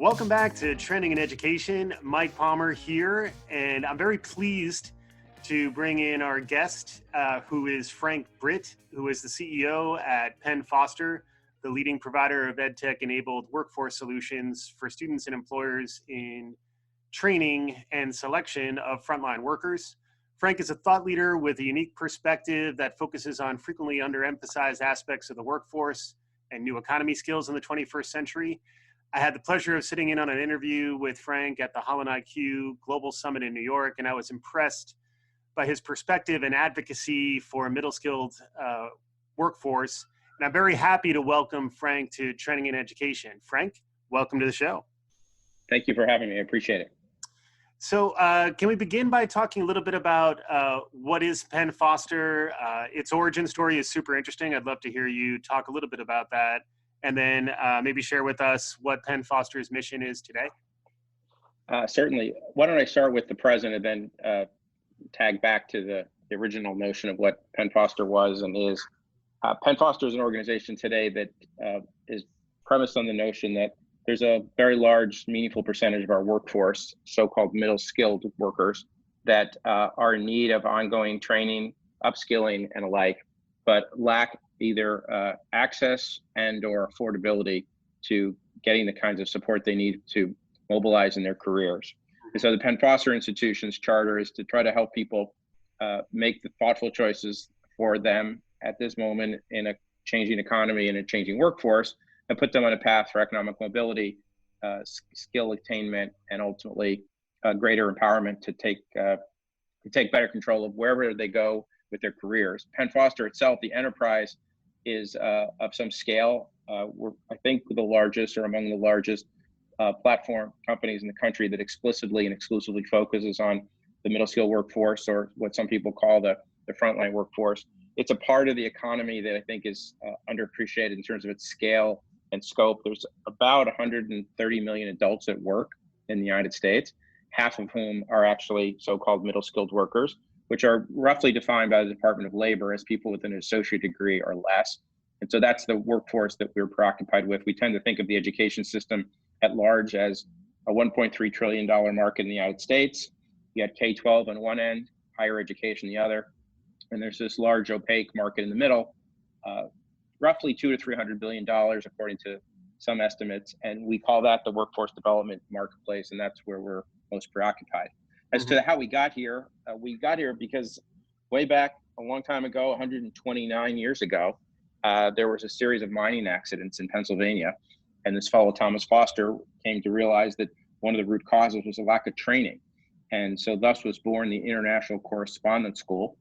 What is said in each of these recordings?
Welcome back to Trending in Education. Mike Palmer here, and I'm very pleased to bring in our guest, who is Frank Britt, who is the CEO at Penn Foster, the leading provider of EdTech-enabled workforce solutions for students and employers in training and selection of frontline workers. Frank is a thought leader with a unique perspective that focuses on frequently underemphasized aspects of the workforce and new economy skills in the 21st century. I had the pleasure of sitting in on an interview with Frank at the Holland IQ Global Summit in New York, and I was impressed by his perspective and advocacy for a middle-skilled workforce. And I'm very happy to welcome Frank to Trending in Education. Frank, welcome to the show. Thank you for having me. I appreciate it. So can we begin by talking a little bit about what is Penn Foster? Its origin story is super interesting. I'd love to hear you talk a little bit about that. And then maybe share with us what Penn Foster's mission is today. Certainly. Why don't I start with the present and then tag back to the original notion of what Penn Foster was and is. Penn Foster is an organization today that is premised on the notion that there's a very large, meaningful percentage of our workforce, so-called middle-skilled workers, that are in need of ongoing training, upskilling, and alike, but lack either access and or affordability to getting the kinds of support they need to mobilize in their careers. And so the Penn Foster Institution's charter is to try to help people make the thoughtful choices for them at this moment in a changing economy and a changing workforce, and put them on a path for economic mobility, skill attainment, and ultimately greater empowerment to take better control of wherever they go with their careers. Penn Foster itself, the enterprise, is of some scale. We're, I think, the largest or among the largest platform companies in the country that explicitly and exclusively focuses on the middle skill workforce, or what some people call the frontline workforce. It's a part of the economy that I think is underappreciated in terms of its scale and scope. There's about 130 million adults at work in the United States, half of whom are actually so-called middle skilled workers, which are roughly defined by the Department of Labor as people with an associate degree or less. And so that's the workforce that we're preoccupied with. We tend to think of the education system at large as a $1.3 trillion market in the United States. You had K-12 on one end, higher education the other. And there's this large opaque market in the middle, roughly $200 to $300 billion, according to some estimates. And we call that the workforce development marketplace. And that's where we're most preoccupied. As to how we got here because way back a long time ago, 129 years ago, there was a series of mining accidents in Pennsylvania. And this fellow, Thomas Foster, came to realize that one of the root causes was a lack of training. And so thus was born the International Correspondence School,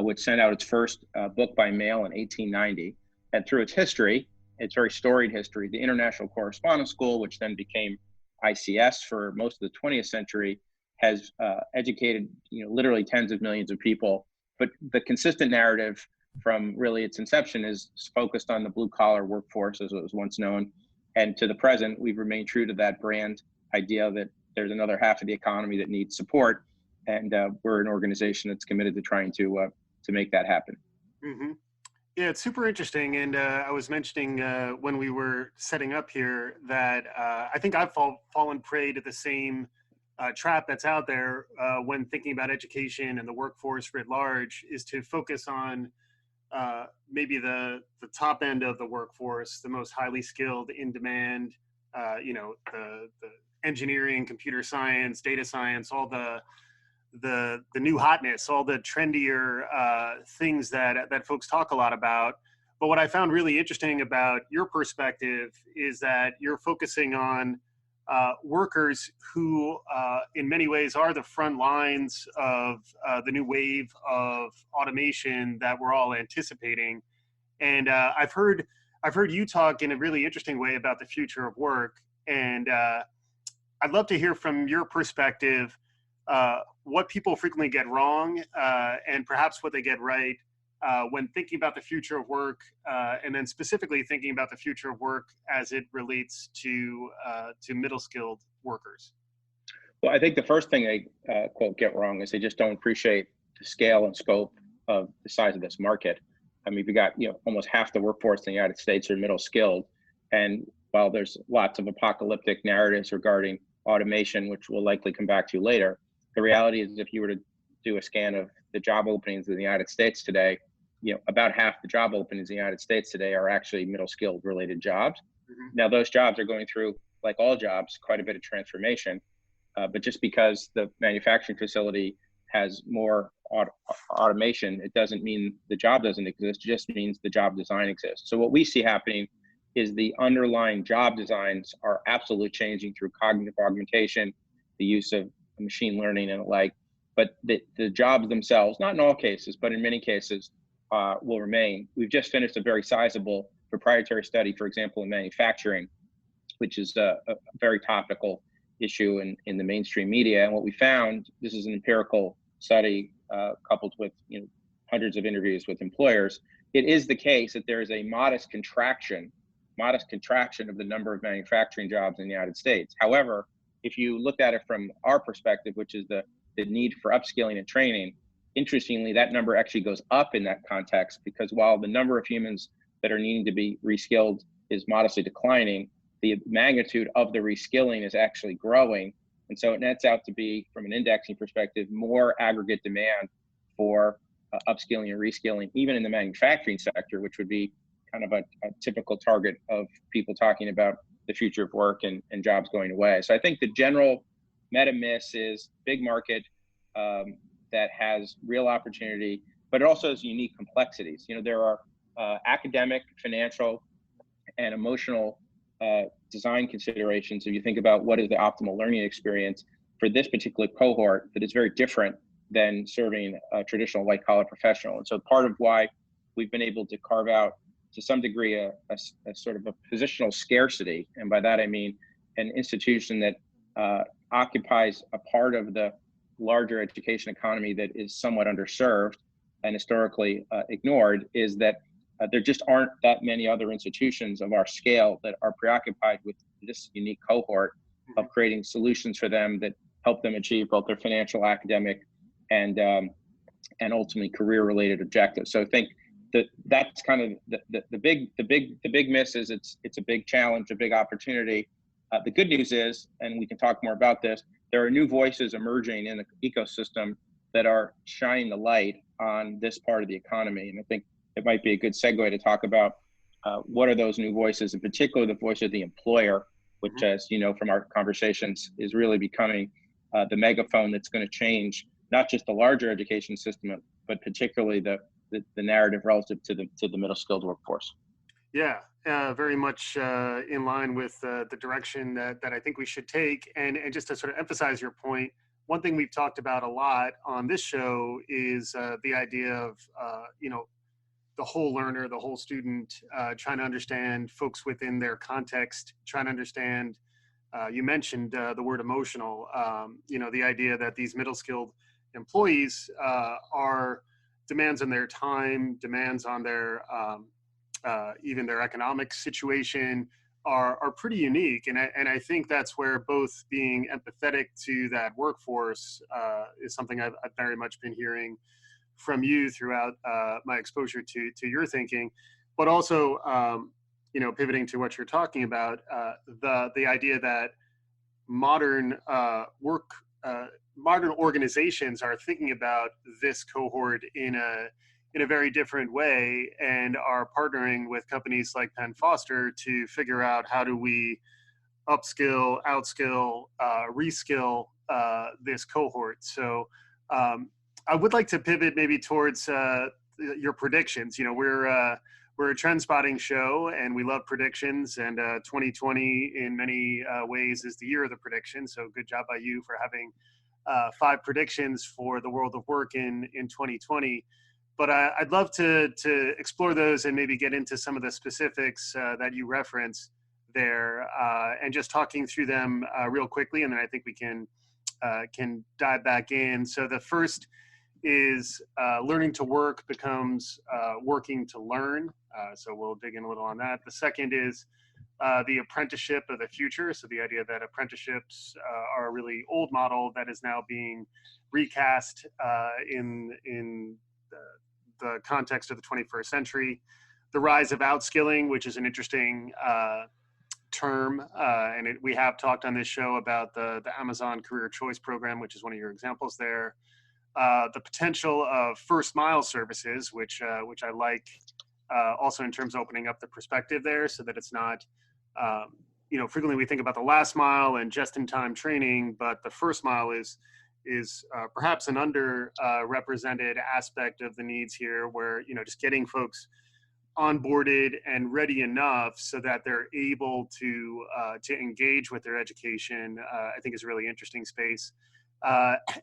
which sent out its first book by mail in 1890. And through its history, its very storied history, the International Correspondence School, which then became ICS for most of the 20th century, has educated, literally tens of millions of people. But the consistent narrative from really its inception is focused on the blue collar workforce, as it was once known. And to the present, we've remained true to that brand idea that there's another half of the economy that needs support. And we're an organization that's committed to trying to make that happen. Mm-hmm. Yeah, it's super interesting. And I was mentioning when we were setting up here that I think I've fallen prey to the same trap that's out there when thinking about education and the workforce writ large, is to focus on maybe the top end of the workforce, the most highly skilled, in demand, the engineering, computer science, data science, all the new hotness, all the trendier things that folks talk a lot about. But what I found really interesting about your perspective is that you're focusing on workers who in many ways are the front lines of the new wave of automation that we're all anticipating. And I've heard you talk in a really interesting way about the future of work. And I'd love to hear from your perspective what people frequently get wrong and perhaps what they get right when thinking about the future of work, and then specifically thinking about the future of work as it relates to middle-skilled workers. Well, I think the first thing they quote get wrong is they just don't appreciate the scale and scope of the size of this market. I mean, we got almost half the workforce in the United States are middle skilled, and while there's lots of apocalyptic narratives regarding automation, which we'll likely come back to later, the reality is if you were to do a scan of the job openings in the United States today, about half the job openings in the United States today are actually middle skilled related jobs. Now, those jobs are going through, like all jobs, quite a bit of transformation. But just because the manufacturing facility has more automation, it doesn't mean the job doesn't exist. It just means the job design exists. So what we see happening is the underlying job designs are absolutely changing through cognitive augmentation, the use of machine learning and the like. But the jobs themselves, not in all cases, but in many cases, will remain. We've just finished a very sizable proprietary study, for example, in manufacturing, which is a very topical issue in the mainstream media. And what we found, this is an empirical study coupled with hundreds of interviews with employers. It is the case that there is a modest contraction of the number of manufacturing jobs in the United States. However, if you look at it from our perspective, which is the need for upskilling and training, interestingly, that number actually goes up in that context, because while the number of humans that are needing to be reskilled is modestly declining, the magnitude of the reskilling is actually growing. And so it nets out to be, from an indexing perspective, more aggregate demand for upskilling and reskilling, even in the manufacturing sector, which would be kind of a typical target of people talking about the future of work and jobs going away. So I think the general meta miss is big market that has real opportunity, but it also has unique complexities. There are academic, financial, and emotional design considerations. If you think about what is the optimal learning experience for this particular cohort, that is very different than serving a traditional white collar professional. And so part of why we've been able to carve out to some degree a sort of a positional scarcity, and by that I mean an institution that occupies a part of the larger education economy that is somewhat underserved and historically ignored, is that there just aren't that many other institutions of our scale that are preoccupied with this unique cohort of creating solutions for them that help them achieve both their financial, academic, and ultimately career-related objectives. So I think that's kind of the big miss is it's a big challenge, a big opportunity. The good news is, and we can talk more about this, there are new voices emerging in the ecosystem that are shining the light on this part of the economy. And I think it might be a good segue to talk about what are those new voices, in particular the voice of the employer, which, as you know from our conversations, is really becoming the megaphone that's going to change not just the larger education system, but particularly the narrative relative to the middle skilled workforce. Yeah, very much in line with the direction that I think we should take. And just to sort of emphasize your point, one thing we've talked about a lot on this show is the idea of, the whole learner, the whole student, trying to understand folks within their context, trying to understand, you mentioned the word emotional, the idea that these middle skilled employees are demands on their time, demands on their even their economic situation are pretty unique. And I think that's where both being empathetic to that workforce is something I've very much been hearing from you throughout my exposure to your thinking, but also, pivoting to what you're talking about, the idea that modern modern organizations are thinking about this cohort in a very different way and are partnering with companies like Penn Foster to figure out how do we upskill, outskill, reskill this cohort. So I would like to pivot maybe towards your predictions. We're a trend spotting show and we love predictions, and 2020 in many ways is the year of the prediction. So good job by you for having 5 predictions for the world of work in 2020. But I'd love to explore those and maybe get into some of the specifics that you reference there, and just talking through them real quickly, and then I think we can dive back in. So the first is learning to work becomes working to learn. So we'll dig in a little on that. The second is the apprenticeship of the future. So the idea that apprenticeships are a really old model that is now being recast in the context of the 21st century. The rise of outskilling, which is an interesting term, and we have talked on this show about the Amazon Career Choice Program, which is one of your examples there. The potential of first mile services, which I like, also in terms of opening up the perspective there, so that it's not, frequently we think about the last mile and just-in-time training, but the first mile is perhaps an underrepresented aspect of the needs here, where just getting folks onboarded and ready enough so that they're able to engage with their education, I think is a really interesting space.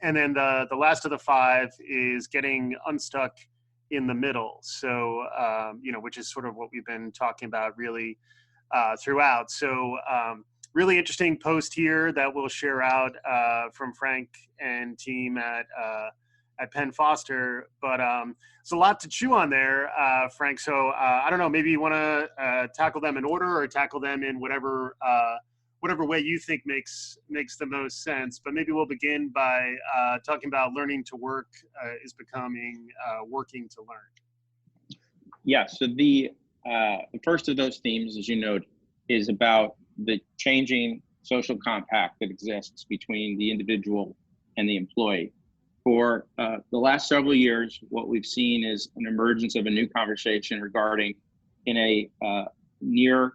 And then the last of the five is getting unstuck in the middle. So, which is sort of what we've been talking about really throughout. So really interesting post here that we'll share out from Frank and team at Penn Foster, but it's a lot to chew on there, Frank. So I don't know, maybe you want to tackle them in order or tackle them in whatever way you think makes the most sense. But maybe we'll begin by talking about learning to work is becoming working to learn. Yeah, so the first of those themes, as you note, is about the changing social compact that exists between the individual and the employee. For the last several years, what we've seen is an emergence of a new conversation regarding, in a near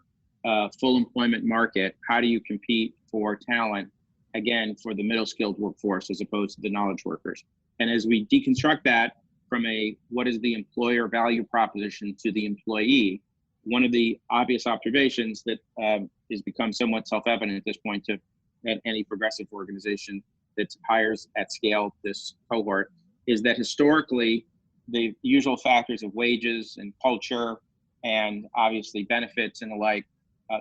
full employment market, how do you compete for talent, again, for the middle skilled workforce as opposed to the knowledge workers? And as we deconstruct that from what is the employer value proposition to the employee, one of the obvious observations that has become somewhat self-evident at this point to any progressive organization that hires at scale this cohort is that historically the usual factors of wages and culture and obviously benefits and the like,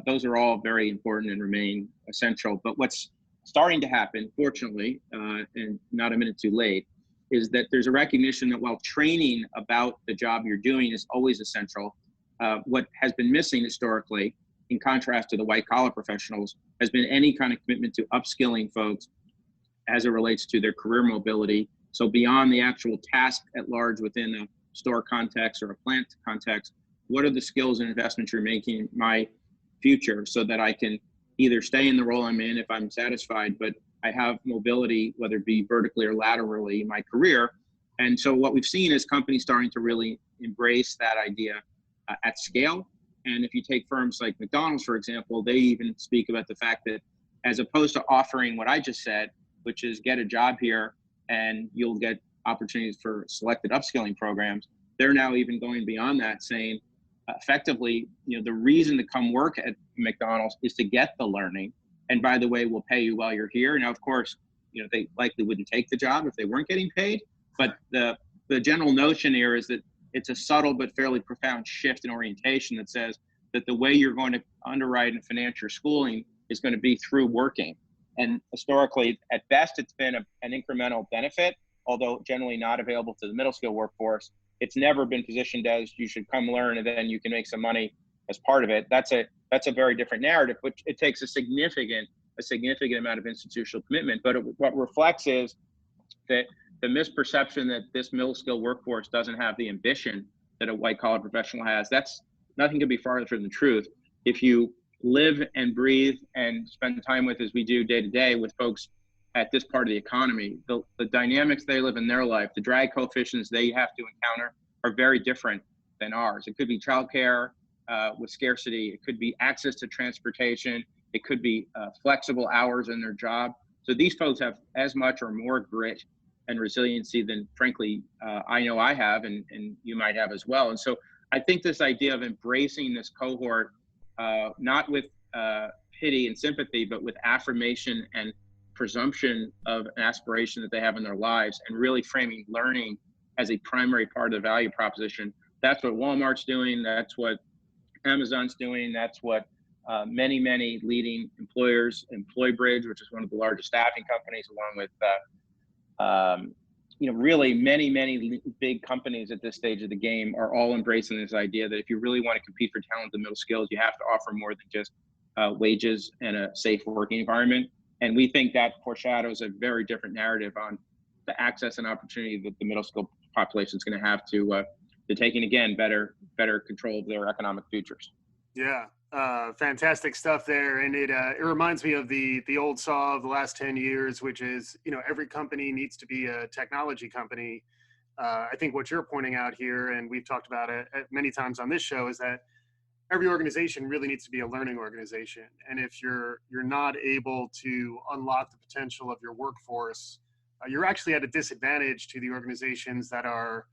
those are all very important and remain essential. But what's starting to happen, fortunately, and not a minute too late, is that there's a recognition that while training about the job you're doing is always essential, what has been missing historically, in contrast to the white collar professionals, has been any kind of commitment to upskilling folks as it relates to their career mobility. So beyond the actual task at large within a store context or a plant context, what are the skills and investments you're making in my future so that I can either stay in the role I'm in if I'm satisfied, but I have mobility, whether it be vertically or laterally in my career. And so what we've seen is companies starting to really embrace that idea at scale. And if you take firms like McDonald's, for example, they even speak about the fact that as opposed to offering what I just said, which is get a job here and you'll get opportunities for selected upskilling programs, they're now even going beyond that, saying effectively, the reason to come work at McDonald's is to get the learning. And by the way, we'll pay you while you're here. Now, of course, they likely wouldn't take the job if they weren't getting paid. But the general notion here is that it's a subtle but fairly profound shift in orientation that says that the way you're going to underwrite and finance your schooling is going to be through working. And historically, at best, it's been an incremental benefit, although generally not available to the middle skill workforce. It's never been positioned as you should come learn and then you can make some money as part of it. That's a very different narrative, which it takes a significant amount of institutional commitment. But what reflects is that the misperception that this middle skill workforce doesn't have the ambition that a white collar professional has, that's nothing could be farther from the truth. If you live and breathe and spend time with, as we do day to day, with folks at this part of the economy, the dynamics they live in their life, the drag coefficients they have to encounter are very different than ours. It could be childcare with scarcity. It could be access to transportation. It could be flexible hours in their job. So these folks have as much or more grit and resiliency than, frankly, I know I have, and you might have as well. And so I think this idea of embracing this cohort, not with pity and sympathy, but with affirmation and presumption of an aspiration that they have in their lives, and really framing learning as a primary part of the value proposition. That's what Walmart's doing. That's what Amazon's doing. That's what many leading employers, EmployBridge, which is one of the largest staffing companies, along with really many big companies at this stage of the game, are all embracing this idea that if you really want to compete for talent and middle skills, you have to offer more than just wages and a safe working environment. And we think that foreshadows a very different narrative on the access and opportunity that the middle skill population is going to have to taking, again, better control of their economic futures. Yeah. Fantastic stuff there, and it reminds me of the old saw of the last 10 years, which is, every company needs to be a technology company. I think what you're pointing out here, and we've talked about it many times on this show, is that every organization really needs to be a learning organization. And if you're not able to unlock the potential of your workforce, you're actually at a disadvantage to the organizations that are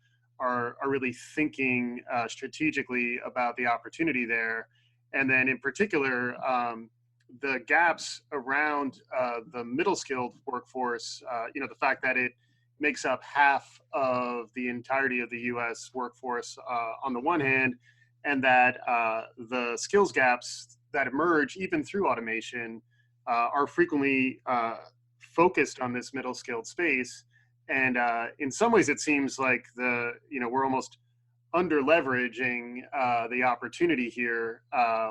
really thinking strategically about the opportunity there. And then in particular, the gaps around the middle skilled workforce, the fact that it makes up half of the entirety of the US workforce on the one hand, and that the skills gaps that emerge even through automation are frequently focused on this middle skilled space. And in some ways, it seems like we're almost under leveraging the opportunity here,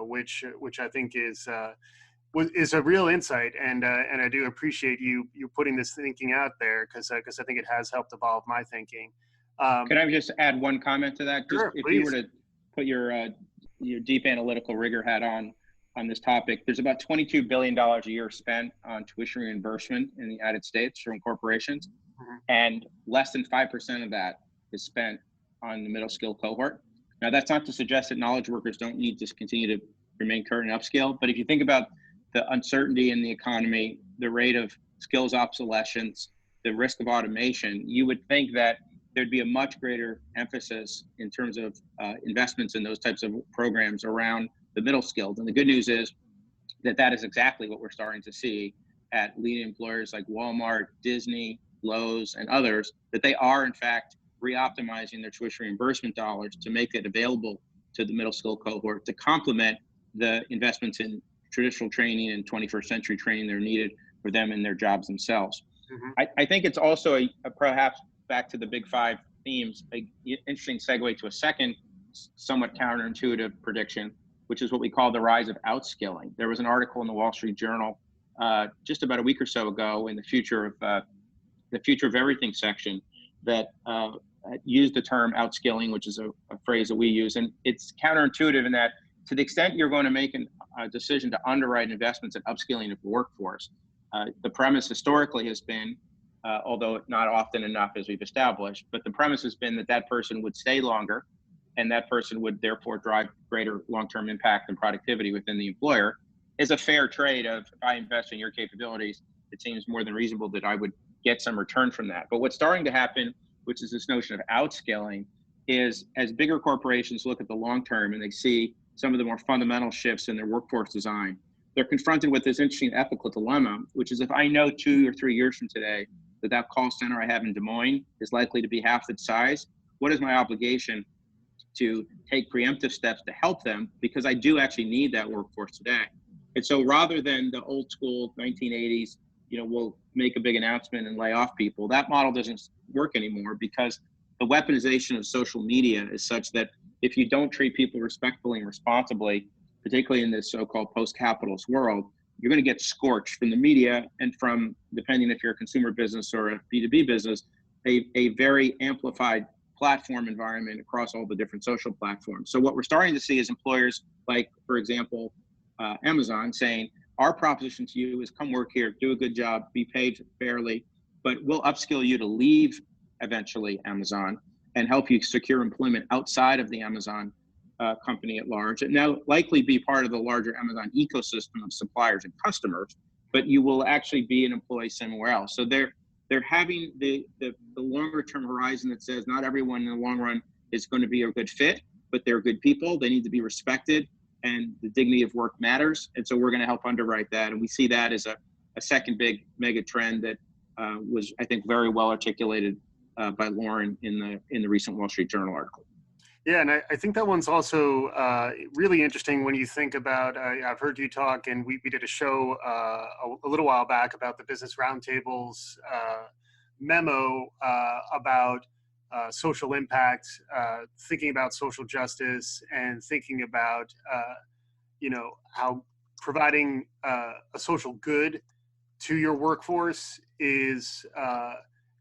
which I think is a real insight, and I do appreciate you putting this thinking out there, because I think it has helped evolve my thinking. Can I just add one comment to that? Just Sure, if please. you were to put your deep analytical rigor hat on this topic, there's about $22 billion a year spent on tuition reimbursement in the United States from corporations, and less than 5% of that is spent on the middle skill cohort. Now, that's not to suggest that knowledge workers don't need to continue to remain current and upskill, but if you think about the uncertainty in the economy, the rate of skills obsolescence, the risk of automation, you would think that there'd be a much greater emphasis in terms of investments in those types of programs around the middle skilled. And the good news is that is exactly what we're starting to see at leading employers like Walmart, Disney, Lowe's, and others, that they are in fact re-optimizing their tuition reimbursement dollars to make it available to the middle skill cohort to complement the investments in traditional training and 21st century training that are needed for them in their jobs themselves. I think it's also a perhaps back to the big five themes, an interesting segue to a second somewhat counterintuitive prediction, which is what we call the rise of outskilling. There was an article in the Wall Street Journal just about a week or so ago in the Future of Everything section that used the term outskilling, which is a phrase that we use. And it's counterintuitive in that to the extent you're going to make a decision to underwrite investments in upskilling of the workforce, the premise historically has been, although not often enough as we've established, but the premise has been that that person would stay longer and that person would therefore drive greater long-term impact and productivity within the employer. Is a fair trade of, if I invest in your capabilities, it seems more than reasonable that I would get some return from that. But what's starting to happen, which is this notion of outskilling, is as bigger corporations look at the long term and they see some of the more fundamental shifts in their workforce design, they're confronted with this interesting ethical dilemma, which is if I know 2 or 3 years from today that call center I have in Des Moines is likely to be half its size, what is my obligation to take preemptive steps to help them, because I do actually need that workforce today. And so rather than the old school 1980s, we'll make a big announcement and lay off people, that model doesn't work anymore, because the weaponization of social media is such that if you don't treat people respectfully and responsibly, particularly in this so-called post-capitalist world, you're going to get scorched from the media and from, depending if you're a consumer business or a B2B business, a very amplified platform environment across all the different social platforms. So what we're starting to see is employers like, for example, Amazon saying, our proposition to you is come work here, do a good job, be paid fairly, but we'll upskill you to leave eventually Amazon and help you secure employment outside of the Amazon company at large, and now likely be part of the larger Amazon ecosystem of suppliers and customers, but you will actually be an employee somewhere else. So they're having the longer term horizon that says not everyone in the long run is going to be a good fit, but they're good people. They need to be respected, and the dignity of work matters. And so we're going to help underwrite that. And we see that as a second big mega trend that was, I think, very well articulated by Lauren in the recent Wall Street Journal article. Yeah, and I think that one's also really interesting when you think about, I've heard you talk, and we did a show a little while back about the Business Roundtable's memo about social impact, thinking about social justice, and thinking about, how providing a social good to your workforce is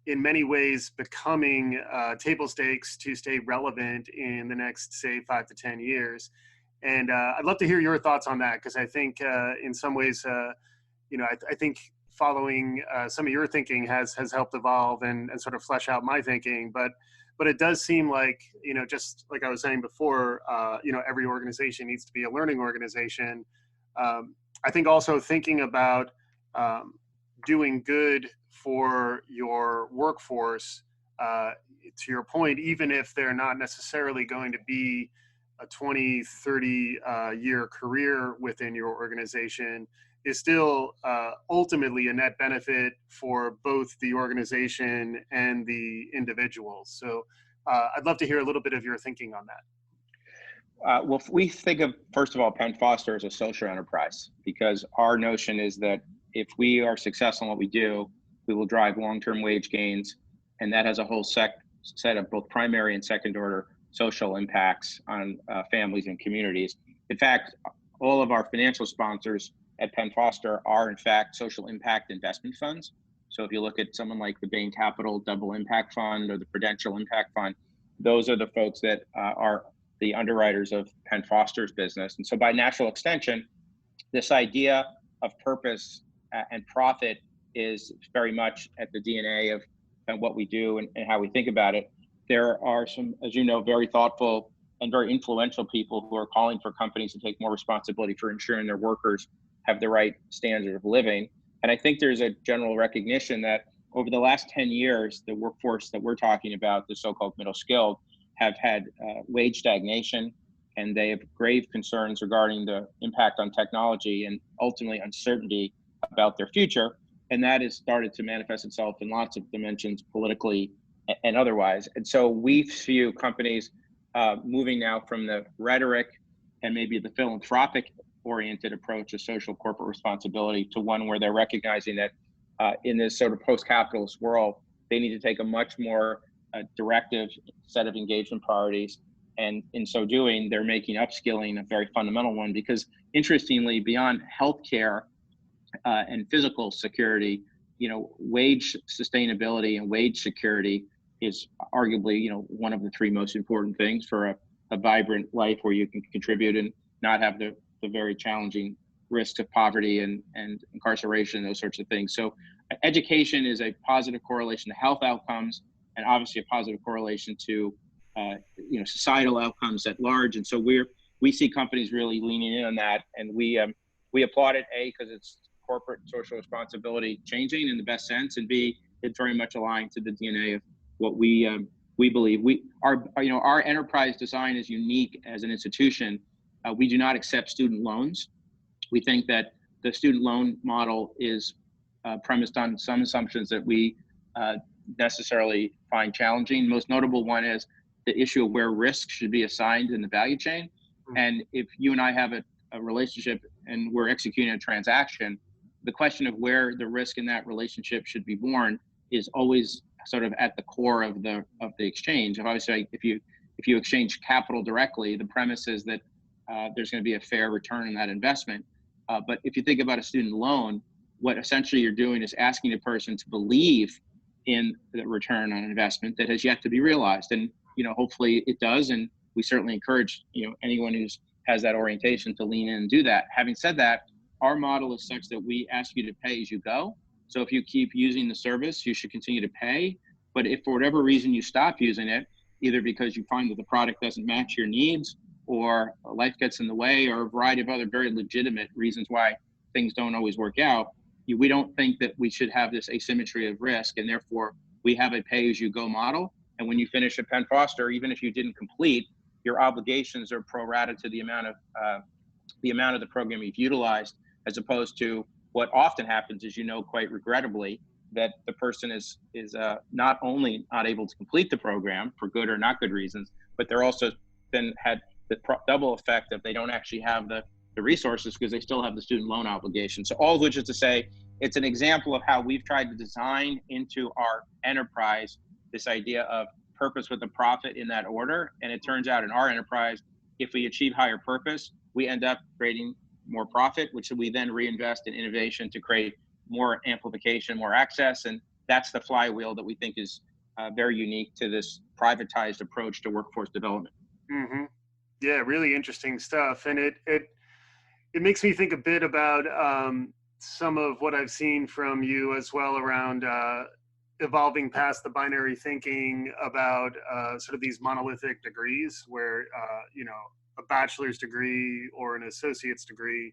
in many ways becoming table stakes to stay relevant in the next, say, 5 to 10 years. And I'd love to hear your thoughts on that, because I think in some ways, I think following some of your thinking has helped evolve and sort of flesh out my thinking. But it does seem like, just like I was saying before, every organization needs to be a learning organization. I think also thinking about doing good for your workforce, to your point, even if they're not necessarily going to be a 20, 30 year career within your organization, is still ultimately a net benefit for both the organization and the individuals. So I'd love to hear a little bit of your thinking on that. Well, we think of, first of all, Penn Foster as a social enterprise, because our notion is that if we are successful in what we do, we will drive long-term wage gains, and that has a whole set of both primary and second order social impacts on families and communities. In fact, all of our financial sponsors at Penn Foster are in fact social impact investment funds. So if you look at someone like the Bain Capital Double Impact Fund or the Prudential Impact Fund, those are the folks that are the underwriters of Penn Foster's business. And so by natural extension, this idea of purpose and profit is very much at the DNA of what we do and how we think about it. There are some, as you know, very thoughtful and very influential people who are calling for companies to take more responsibility for ensuring their workers have the right standard of living. And I think there's a general recognition that over the last 10 years, the workforce that we're talking about, the so-called middle skilled, have had wage stagnation, and they have grave concerns regarding the impact on technology and ultimately uncertainty about their future. And that has started to manifest itself in lots of dimensions, politically and otherwise. And so we view companies moving now from the rhetoric and maybe the philanthropic oriented approach of social corporate responsibility to one where they're recognizing that in this sort of post-capitalist world, they need to take a much more directive set of engagement priorities. And in so doing, they're making upskilling a very fundamental one, because interestingly, beyond healthcare and physical security, wage sustainability and wage security is arguably, one of the three most important things for a vibrant life where you can contribute and not have the very challenging risks of poverty and incarceration, those sorts of things. So education is a positive correlation to health outcomes, and obviously a positive correlation to societal outcomes at large. And so we see companies really leaning in on that, and we applaud it, A, because it's corporate social responsibility changing in the best sense, and B, it's very much aligned to the DNA of what we believe. Our enterprise design is unique as an institution. We do not accept student loans. We think that the student loan model is premised on some assumptions that we necessarily find challenging. Most notable one is the issue of where risk should be assigned in the value chain. And if you and I have a relationship and we're executing a transaction, the question of where the risk in that relationship should be borne is always sort of at the core of the exchange. And obviously, if you exchange capital directly, the premise is that there's going to be a fair return on that investment. But if you think about a student loan, what essentially you're doing is asking a person to believe in the return on investment that has yet to be realized. And hopefully it does, and we certainly encourage anyone who has that orientation to lean in and do that. Having said that, our model is such that we ask you to pay as you go. So if you keep using the service, you should continue to pay. But if for whatever reason you stop using it, either because you find that the product doesn't match your needs, or life gets in the way, or a variety of other very legitimate reasons why things don't always work out, we don't think that we should have this asymmetry of risk, and therefore we have a pay-as-you-go model. And when you finish at Penn Foster, even if you didn't complete, your obligations are pro rata to the amount of the program you've utilized, as opposed to what often happens is, quite regrettably, that the person is not only not able to complete the program for good or not good reasons, but they're also then had the double effect of they don't actually have the resources because they still have the student loan obligation. So all of which is to say, it's an example of how we've tried to design into our enterprise this idea of purpose with a profit in that order. And it turns out in our enterprise, if we achieve higher purpose, we end up creating more profit, which we then reinvest in innovation to create more amplification, more access. And that's the flywheel that we think is very unique to this privatized approach to workforce development. Mm-hmm. Yeah, really interesting stuff. And it makes me think a bit about some of what I've seen from you as well around evolving past the binary thinking about sort of these monolithic degrees where, a bachelor's degree or an associate's degree,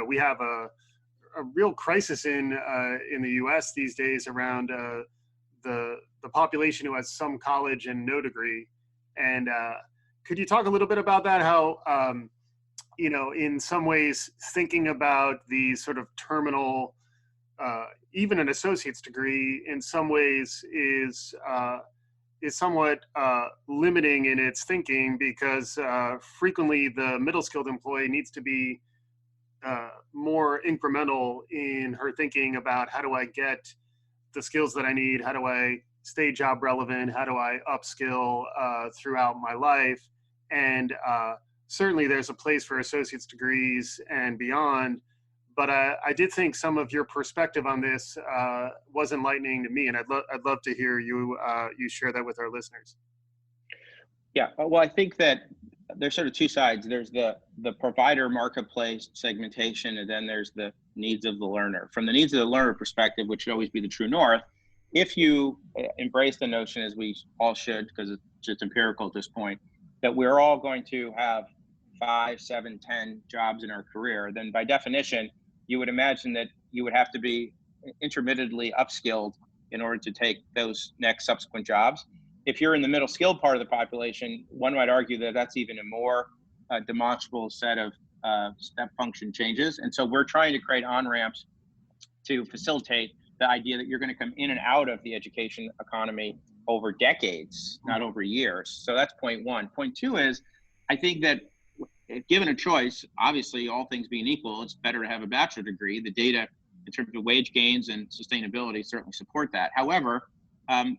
we have a real crisis in the U.S. these days around the population who has some college and no degree. And could you talk a little bit about that? How in some ways, thinking about the sort of terminal, even an associate's degree, in some ways is somewhat limiting in its thinking because frequently the middle skilled employee needs to be more incremental in her thinking about how do I get the skills that I need, how do I stay job relevant, how do I upskill throughout my life, and certainly there's a place for associate's degrees and beyond. But I did think some of your perspective on this was enlightening to me, and I'd love to hear you share that with our listeners. Yeah, well, I think that there's sort of two sides. There's the provider marketplace segmentation, and then there's the needs of the learner. From the needs of the learner perspective, which should always be the true north, if you embrace the notion, as we all should, because it's just empirical at this point, that we're all going to have 5, 7, 10 jobs in our career, then by definition, you would imagine that you would have to be intermittently upskilled in order to take those next subsequent jobs. If you're in the middle skilled part of the population, one might argue that that's even a more demonstrable set of step function changes. And so we're trying to create on-ramps to facilitate the idea that you're going to come in and out of the education economy over decades, not over years. So that's point one. Point two is, I think that if given a choice, obviously all things being equal, it's better to have a bachelor degree. The data in terms of wage gains and sustainability certainly support that. However,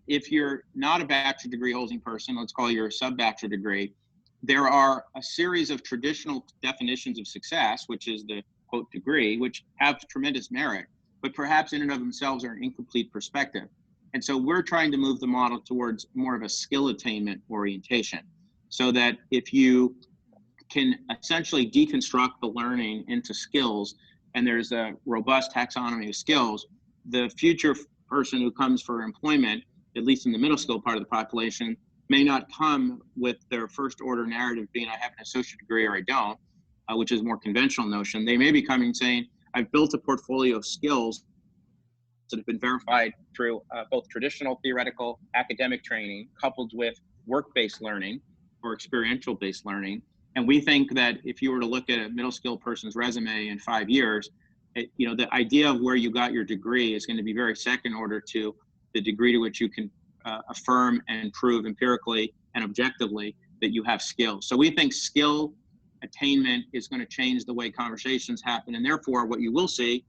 if you're not a bachelor degree holding person, let's call you a sub-bachelor degree, there are a series of traditional definitions of success, which is the quote degree, which have tremendous merit, but perhaps in and of themselves are an incomplete perspective. And so we're trying to move the model towards more of a skill attainment orientation, so that if you can essentially deconstruct the learning into skills, and there's a robust taxonomy of skills, the future person who comes for employment, at least in the middle skill part of the population, may not come with their first order narrative being, I have an associate degree or I don't, which is a more conventional notion. They may be coming saying, I've built a portfolio of skills that have been verified through both traditional theoretical academic training coupled with work-based learning or experiential-based learning. And we think that if you were to look at a middle skilled person's resume in 5 years, the idea of where you got your degree is going to be very second order to the degree to which you can affirm and prove empirically and objectively that you have skills. So we think skill attainment is going to change the way conversations happen. And therefore, what you will see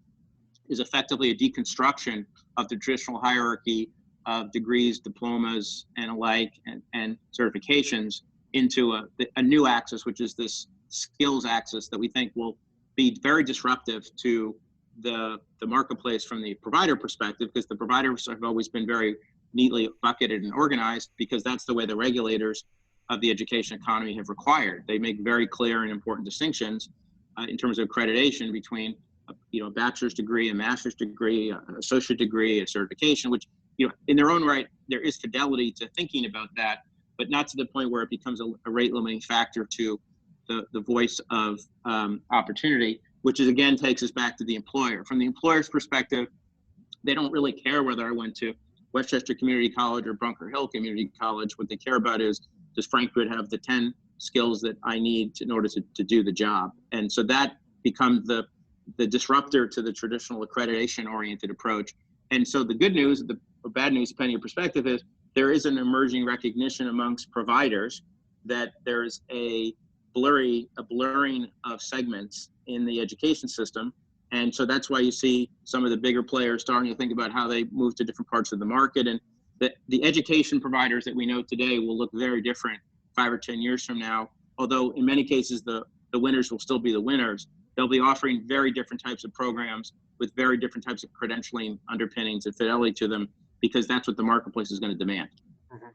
is effectively a deconstruction of the traditional hierarchy of degrees, diplomas, and alike, and certifications into a new axis, which is this skills axis that we think will be very disruptive to the marketplace from the provider perspective, because the providers have always been very neatly bucketed and organized because that's the way the regulators of the education economy have required. They make very clear and important distinctions in terms of accreditation between a bachelor's degree, a master's degree, an associate degree, a certification, which in their own right, there is fidelity to thinking about that, but not to the point where it becomes a rate limiting factor to the voice of opportunity, which is again takes us back to the employer. From the employer's perspective, they don't really care whether I went to Westchester Community College or Bunker Hill Community College. What they care about is, does Frank Britt have the 10 skills that I need in order to do the job? And so that becomes the disruptor to the traditional accreditation-oriented approach. And so the good news, or bad news, depending on your perspective, is there is an emerging recognition amongst providers that there's a blurring of segments in the education system. And so that's why you see some of the bigger players starting to think about how they move to different parts of the market. And the education providers that we know today will look very different 5 or 10 years from now, although in many cases the winners will still be the winners. They'll be offering very different types of programs with very different types of credentialing underpinnings and fidelity to them, because that's what the marketplace is going to demand. Mm-hmm.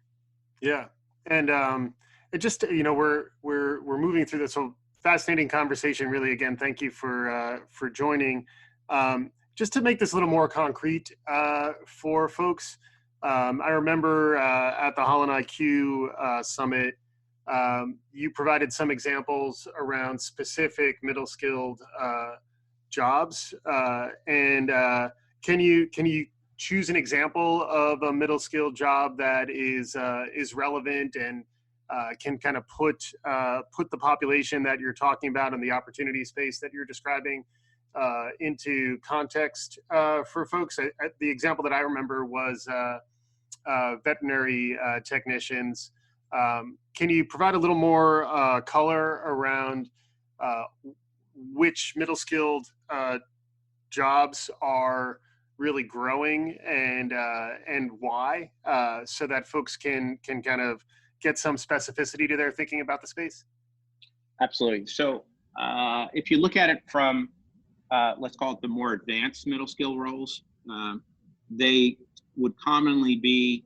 Yeah. And it just, we're moving through this whole fascinating conversation. Really, again, thank you for joining. Just to make this a little more concrete for folks, I remember at the Holland IQ Summit, you provided some examples around specific middle skilled jobs, and can you choose an example of a middle skilled job that is relevant and can kind of put the population that you're talking about and the opportunity space that you're describing into context for folks? The example that I remember was veterinary technicians. Can you provide a little more color around which middle skilled jobs are really growing and why, so that folks can kind of get some specificity to their thinking about the space? Absolutely. So if you look at it from, let's call it the more advanced middle skill roles, they would commonly be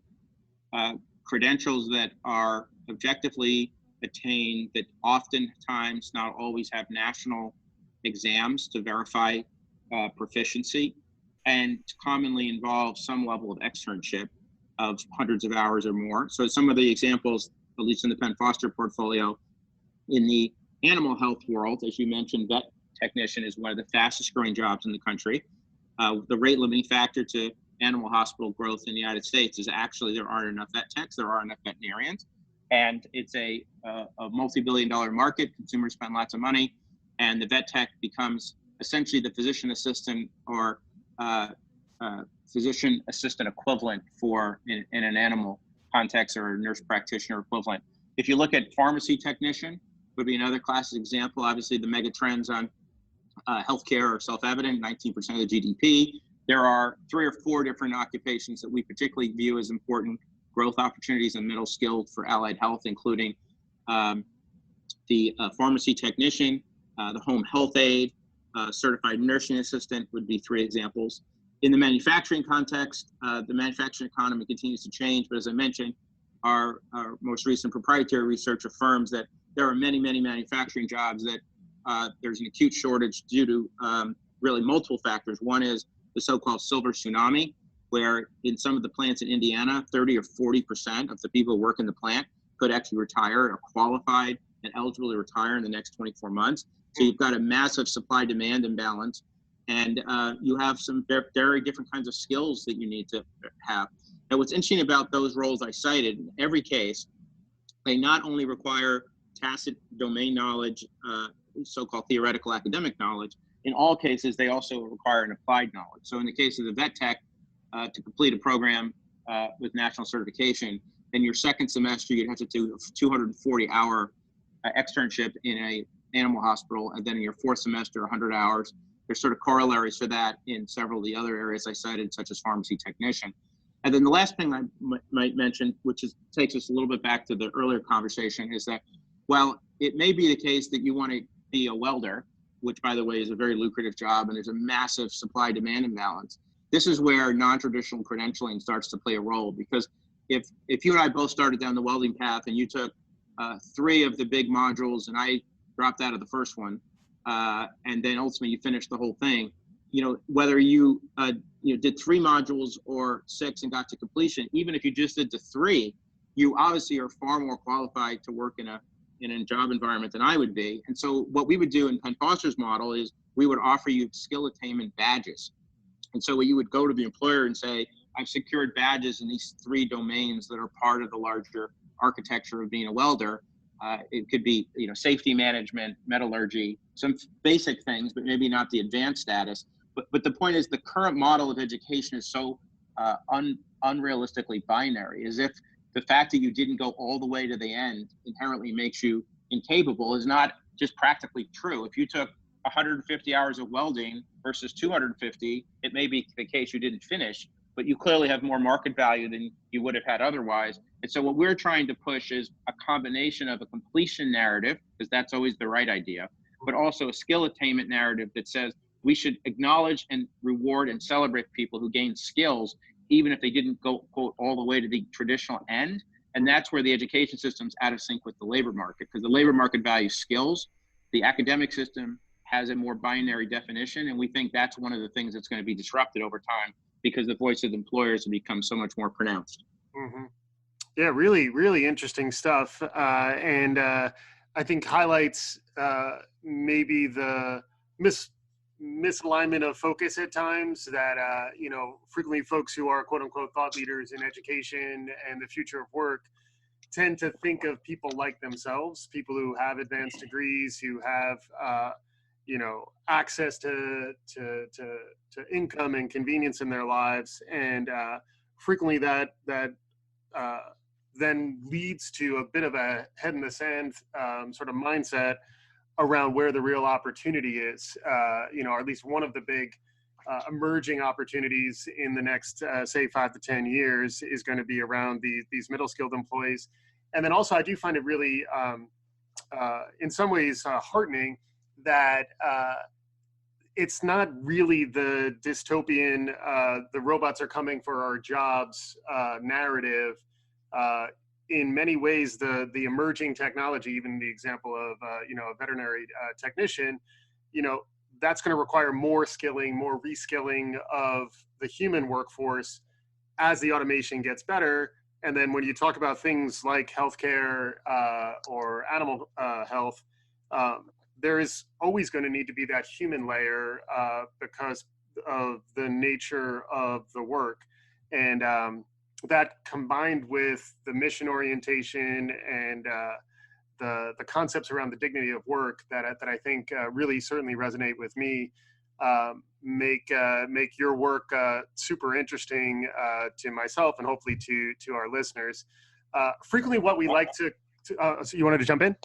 credentials that are objectively attained, that oftentimes, not always, have national exams to verify proficiency, and commonly involve some level of externship of hundreds of hours or more. So some of the examples, at least in the Penn Foster portfolio, in the animal health world, as you mentioned, vet technician is one of the fastest growing jobs in the country. The rate limiting factor to animal hospital growth in the United States is actually there aren't enough vet techs, there aren't enough veterinarians. And it's a multi-billion-dollar market. Consumers spend lots of money, and the vet tech becomes essentially the physician assistant or physician assistant equivalent in an animal context, or a nurse practitioner equivalent. If you look at pharmacy technician, would be another classic example. Obviously, the mega trends on healthcare are self-evident, 19% of the GDP. There are 3 or 4 different occupations that we particularly view as important growth opportunities in middle skilled for allied health, including the pharmacy technician, the home health aide, certified nursing assistant would be 3 examples. In the manufacturing context, the manufacturing economy continues to change, but as I mentioned, our most recent proprietary research affirms that there are many, many manufacturing jobs that there's an acute shortage due to really multiple factors. One is the so-called silver tsunami, where in some of the plants in Indiana, 30 or 40% of the people who work in the plant could actually retire, or qualified and eligible to retire in the next 24 months. So you've got a massive supply-demand imbalance, and you have some very different kinds of skills that you need to have. And what's interesting about those roles I cited, in every case, they not only require tacit domain knowledge, so-called theoretical academic knowledge, in all cases, they also require an applied knowledge. So in the case of the vet tech, to complete a program with national certification, in your second semester, you'd have to do a 240-hour externship in an animal hospital, and then in your 4th semester, 100 hours. There's sort of corollaries for that in several of the other areas I cited, such as pharmacy technician. And then the last thing I might mention, which takes us a little bit back to the earlier conversation, is that while it may be the case that you want to be a welder, which, by the way, is a very lucrative job, and there's a massive supply-demand imbalance, this is where non-traditional credentialing starts to play a role. Because if you and I both started down the welding path and you took 3 of the big modules and I dropped out of the first one, and then ultimately you finished the whole thing, whether you did 3 modules or 6 and got to completion, even if you just did the 3, you obviously are far more qualified to work in a job environment than I would be. And so what we would do in Penn Foster's model is we would offer you skill attainment badges. And so you would go to the employer and say, I've secured badges in these 3 domains that are part of the larger architecture of being a welder. It could be, safety management, metallurgy, some basic things, but maybe not the advanced status. But the point is, the current model of education is so unrealistically binary, as if the fact that you didn't go all the way to the end inherently makes you incapable is not just practically true. If you took 150 hours of welding versus 250, it may be the case you didn't finish, but you clearly have more market value than you would have had otherwise. And so what we're trying to push is a combination of a completion narrative, because that's always the right idea, but also a skill attainment narrative that says we should acknowledge and reward and celebrate people who gain skills, even if they didn't go, quote, all the way to the traditional end. And that's where the education system's out of sync with the labor market, because the labor market values skills. The academic system has a more binary definition, and we think that's one of the things that's going to be disrupted over time because the voice of the employers will become so much more pronounced. Mm-hmm. Yeah, really, really interesting stuff. And I think highlights maybe the misalignment of focus at times that, frequently folks who are quote unquote thought leaders in education and the future of work tend to think of people like themselves, people who have advanced degrees, who have, access to income and convenience in their lives. And frequently that then leads to a bit of a head in the sand sort of mindset around where the real opportunity is, or at least one of the big emerging opportunities in the next, say, 5 to 10 years is going to be around these middle skilled employees. And then also I do find it really, in some ways, heartening that it's not really the dystopian, the robots are coming for our jobs narrative. In many ways, the emerging technology, even the example of a veterinary technician, that's going to require more skilling, more reskilling of the human workforce as the automation gets better. And then when you talk about things like healthcare or animal health, there is always going to need to be that human layer because of the nature of the work. And that combined with the mission orientation and the concepts around the dignity of work that I think really certainly resonate with me, make your work super interesting to myself and hopefully to our listeners. Frequently, what we like to so you wanted to jump in?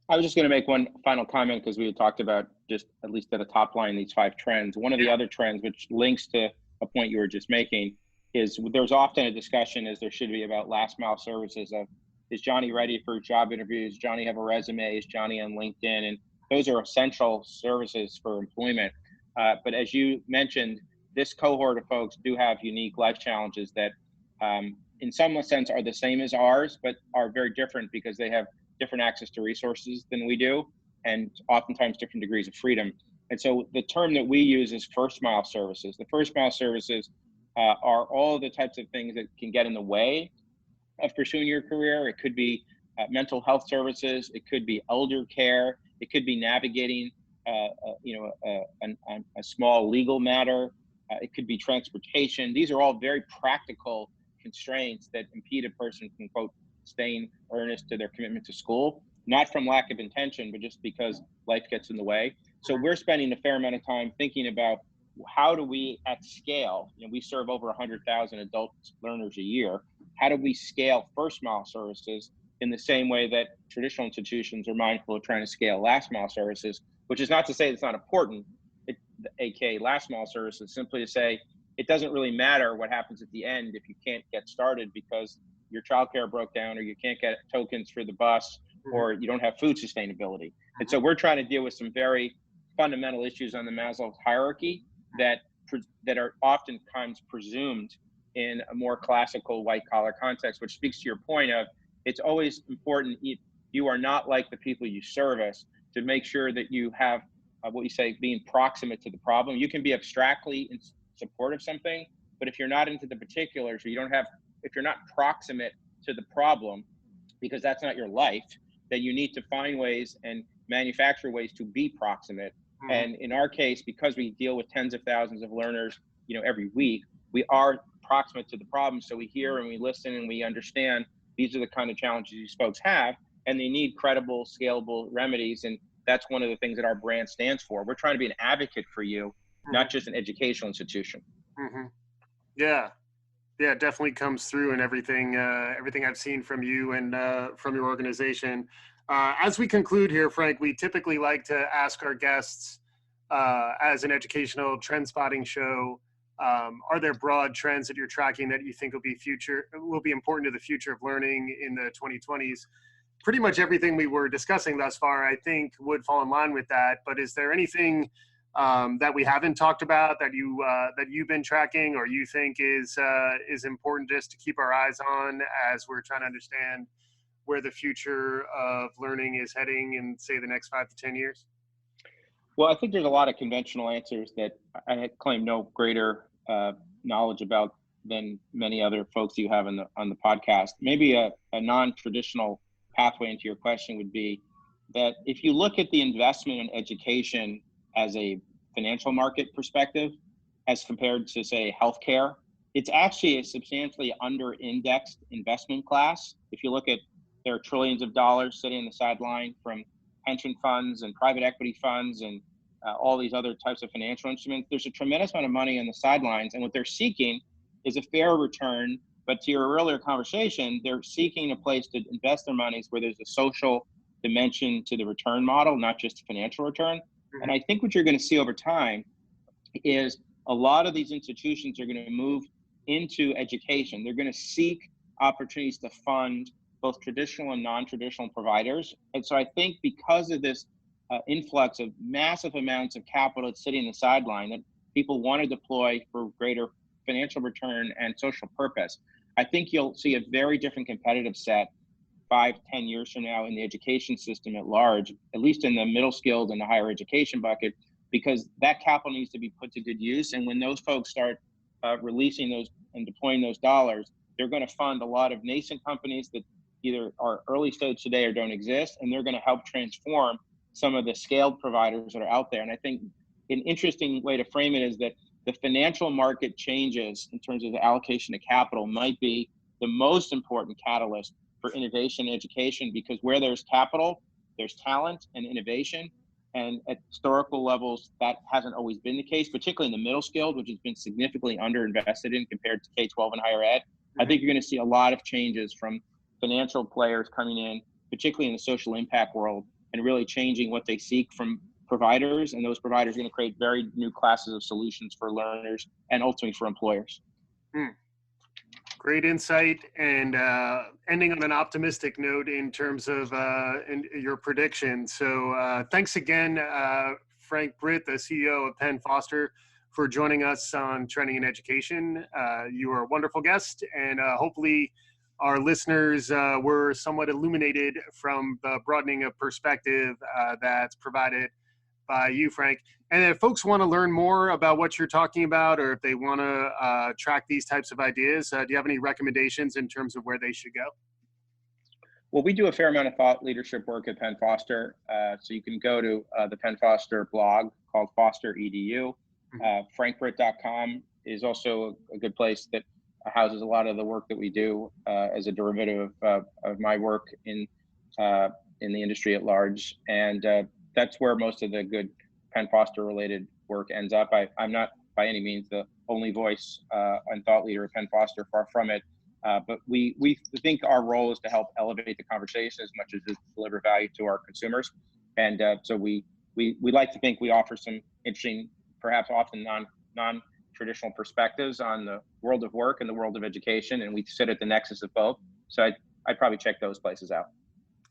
I was just going to make one final comment because we had talked about just at least at a top line these 5 trends. One of the other trends, which links to a point you were just making, is there's often a discussion, as there should be, about last mile services of, is Johnny ready for job interviews? Does Johnny have a resume? Is Johnny on LinkedIn? And those are essential services for employment. But as you mentioned, this cohort of folks do have unique life challenges that in some sense are the same as ours, but are very different because they have different access to resources than we do, and oftentimes different degrees of freedom. And so the term that we use is first mile services. The first mile services are all the types of things that can get in the way of pursuing your career. It could be mental health services. It could be elder care. It could be navigating, a small legal matter. It could be transportation. These are all very practical constraints that impede a person from, quote, staying earnest to their commitment to school, not from lack of intention, but just because life gets in the way. So we're spending a fair amount of time thinking about how do we at scale, we serve over 100,000 adult learners a year. How do we scale first mile services in the same way that traditional institutions are mindful of trying to scale last mile services, which is not to say it's not important, aka last mile services, simply to say it doesn't really matter what happens at the end if you can't get started because your childcare broke down or you can't get tokens for the bus or you don't have food sustainability. And so we're trying to deal with some very fundamental issues on the Maslow's hierarchy that are oftentimes presumed in a more classical white collar context, which speaks to your point of it's always important, if you are not like the people you service, to make sure that you have what you say, being proximate to the problem. You can be abstractly in support of something, but if you're not into the particulars, or if you're not proximate to the problem, because that's not your life, that you need to find ways and manufacture ways to be proximate. And in our case, because we deal with tens of thousands of learners, every week, we are proximate to the problem. So we hear and we listen and we understand these are the kind of challenges these folks have, and they need credible, scalable remedies. And that's one of the things that our brand stands for. We're trying to be an advocate for you, not just an educational institution. Yeah, it definitely comes through in everything I've seen from you and from your organization. As we conclude here, Frank, we typically like to ask our guests, as an educational trend spotting show, are there broad trends that you're tracking that you think will be important to the future of learning in the 2020s? Pretty much everything we were discussing thus far, I think, would fall in line with that. But is there anything that we haven't talked about that you've been tracking or you think is important just to keep our eyes on as we're trying to understand where the future of learning is heading in, say, the next 5 to 10 years? Well, I think there's a lot of conventional answers that I claim no greater knowledge about than many other folks you have on the podcast. Maybe a non-traditional pathway into your question would be that if you look at the investment in education as a financial market perspective, as compared to, say, healthcare, it's actually a substantially under-indexed investment class. If you look at, there are trillions of dollars sitting on the sideline from pension funds and private equity funds and all these other types of financial instruments. There's a tremendous amount of money on the sidelines, and what they're seeking is a fair return. But to your earlier conversation, they're seeking a place to invest their monies where there's a social dimension to the return model, not just a financial return. Mm-hmm. And I think what you're going to see over time is a lot of these institutions are going to move into education. They're going to seek opportunities to fund both traditional and non-traditional providers. And so I think because of this influx of massive amounts of capital that's sitting on the sideline that people want to deploy for greater financial return and social purpose, I think you'll see a very different competitive set 5-10 years from now in the education system at large, at least in the middle skilled and the higher education bucket, because that capital needs to be put to good use. And when those folks start releasing those and deploying those dollars, they're going to fund a lot of nascent companies that either are early stage today or don't exist, and they're going to help transform some of the scaled providers that are out there. And I think an interesting way to frame it is that the financial market changes in terms of the allocation of capital might be the most important catalyst for innovation and education, because where there's capital, there's talent and innovation. And at historical levels, that hasn't always been the case, particularly in the middle skilled, which has been significantly underinvested in compared to K-12 and higher ed. Mm-hmm. I think you're going to see a lot of changes from financial players coming in, particularly in the social impact world, and really changing what they seek from providers. And those providers are going to create very new classes of solutions for learners and ultimately for employers. Great insight, and ending on an optimistic note in terms of in your prediction. So thanks again, Frank Britt, the CEO of Penn Foster, for joining us on Trending in Education. You are a wonderful guest, and hopefully our listeners were somewhat illuminated from the broadening of perspective that's provided by you, Frank. And if folks want to learn more about what you're talking about, or if they want to track these types of ideas, do you have any recommendations in terms of where they should go? Well, we do a fair amount of thought leadership work at Penn Foster. So you can go to the Penn Foster blog called Foster EDU. FrankBritt.com is also a good place that houses a lot of the work that we do as a derivative of my work in the industry at large. And that's where most of the good Penn Foster related work ends up. I'm not by any means the only voice and thought leader at Penn Foster, far from it. But we think our role is to help elevate the conversation as much as to deliver value to our consumers. And so we like to think we offer some interesting, perhaps often non-traditional perspectives on the world of work and the world of education, and we sit at the nexus of both. So I'd probably check those places out.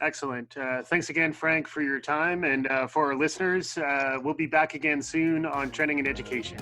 Excellent. Thanks again, Frank, for your time. And for our listeners, we'll be back again soon on Trending in Education.